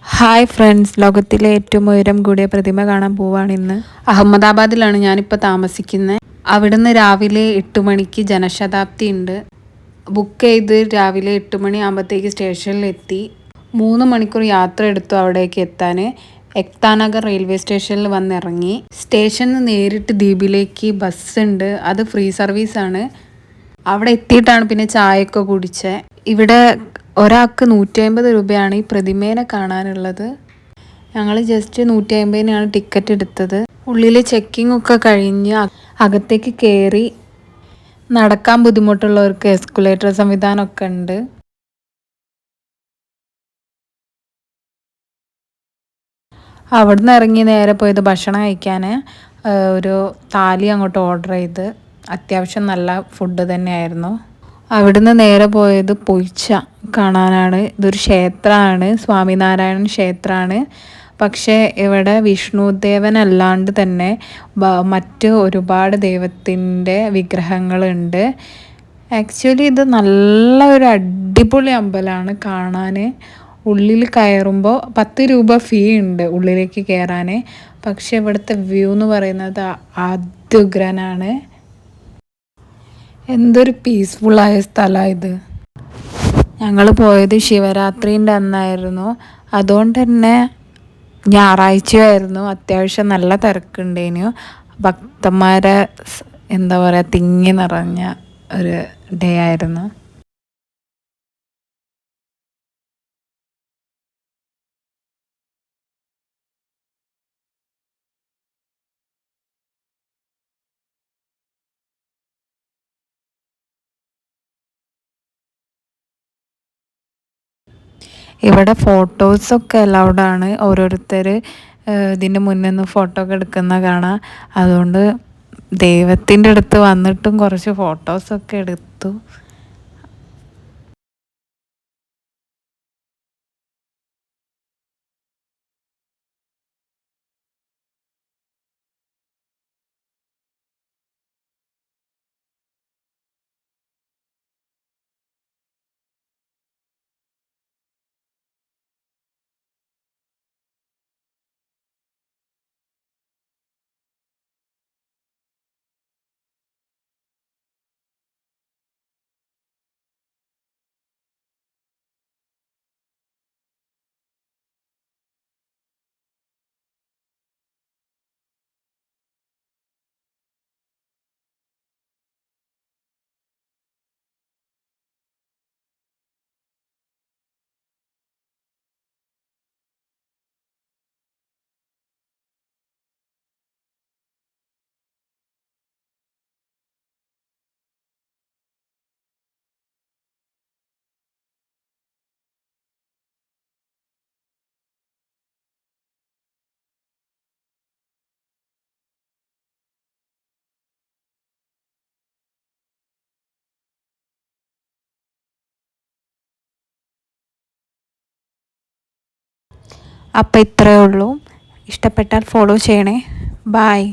Hi friends, ലോകത്തിലെ ഏറ്റവും ഉയരം കൂടിയ പ്രതിമ കാണാൻ പോവാണ് ഇന്ന്. അഹമ്മദാബാദിലാണ് ഞാനിപ്പോൾ താമസിക്കുന്നത്. അവിടുന്ന് രാവിലെ 8 മണിക്ക് ജനശതാബ്ദി ഉണ്ട്. ബുക്ക് ചെയ്ത് രാവിലെ 8 മണി ആകുമ്പോഴത്തേക്ക് സ്റ്റേഷനിലെത്തി. 3 മണിക്കൂർ യാത്ര എടുത്തു അവിടേക്ക് എത്താൻ. എക്താനഗർ റെയിൽവേ സ്റ്റേഷനിൽ വന്നിറങ്ങി. സ്റ്റേഷനിൽ നിന്ന് നേരിട്ട് ദ്വീപിലേക്ക് ബസ് ഉണ്ട്. അത് ഫ്രീ സർവീസാണ്. അവിടെ എത്തിയിട്ടാണ് പിന്നെ ചായയൊക്കെ കുടിച്ചത്. ഇവിടെ ഒരാൾക്ക് 150 രൂപയാണ് ഈ പ്രതിമേനെ കാണാനുള്ളത്. ഞങ്ങൾ ജസ്റ്റ് 150-നാണ് ടിക്കറ്റ് എടുത്തത്. ഉള്ളിൽ ചെക്കിംഗ് ഒക്കെ കഴിഞ്ഞ് അകത്തേക്ക് കയറി. നടക്കാൻ ബുദ്ധിമുട്ടുള്ളവർക്ക് എസ്കുലേറ്റർ സംവിധാനമൊക്കെ ഉണ്ട്. അവിടുന്ന് ഇറങ്ങി നേരെ പോയത് ഭക്ഷണം കഴിക്കാൻ. ഒരു താലി അങ്ങോട്ട് ഓർഡർ ചെയ്ത്. അത്യാവശ്യം നല്ല ഫുഡ് തന്നെയായിരുന്നു. അവിടുന്ന് നേരെ പോയത് പൊയ്ച്ച കാണാനാണ്. ഇതൊരു ക്ഷേത്രമാണ്, സ്വാമിനാരായണൻ ക്ഷേത്രമാണ്. പക്ഷേ ഇവിടെ വിഷ്ണുദേവനല്ലാണ്ട് തന്നെ മറ്റ് ഒരുപാട് ദൈവത്തിൻ്റെ വിഗ്രഹങ്ങളുണ്ട്. ആക്ച്വലി ഇത് നല്ല ഒരു അടിപൊളി അമ്പലമാണ് കാണാൻ. ഉള്ളിൽ കയറുമ്പോൾ 10 രൂപ ഫീ ഉണ്ട് ഉള്ളിലേക്ക് കയറാൻ. പക്ഷേ ഇവിടുത്തെ വ്യൂ എന്ന് പറയുന്നത് അത്യുഗ്രനാണ്. എന്തൊരു പീസ്ഫുള്ളായ സ്ഥലമാണ് ഇത്. ഞങ്ങൾ പോയത് ശിവരാത്രീൻ്റെ അന്നായിരുന്നു. അതുകൊണ്ട് തന്നെ ഞായറാഴ്ചയായിരുന്നു. അത്യാവശ്യം നല്ല തിരക്കുണ്ടേനു. ഭക്തന്മാരെ എന്താ പറയുക, തിങ്ങി നിറഞ്ഞ ഒരു ഡേ ആയിരുന്നു. ഇവിടെ ഫോട്ടോസൊക്കെ അലൗഡാണ്. ഓരോരുത്തർ ഇതിൻ്റെ മുന്നിൽ നിന്ന് ഫോട്ടോ ഒക്കെ എടുക്കുന്ന കാണാം. അതുകൊണ്ട് ദൈവത്തിൻ്റെ അടുത്ത് വന്നിട്ടും കുറച്ച് ഫോട്ടോസൊക്കെ എടുത്തു. അപ്പോൾ ഇത്രയേ ഉള്ളൂ. ഇഷ്ടപ്പെട്ടാൽ ഫോളോ ചെയ്യണേ. ബായ്.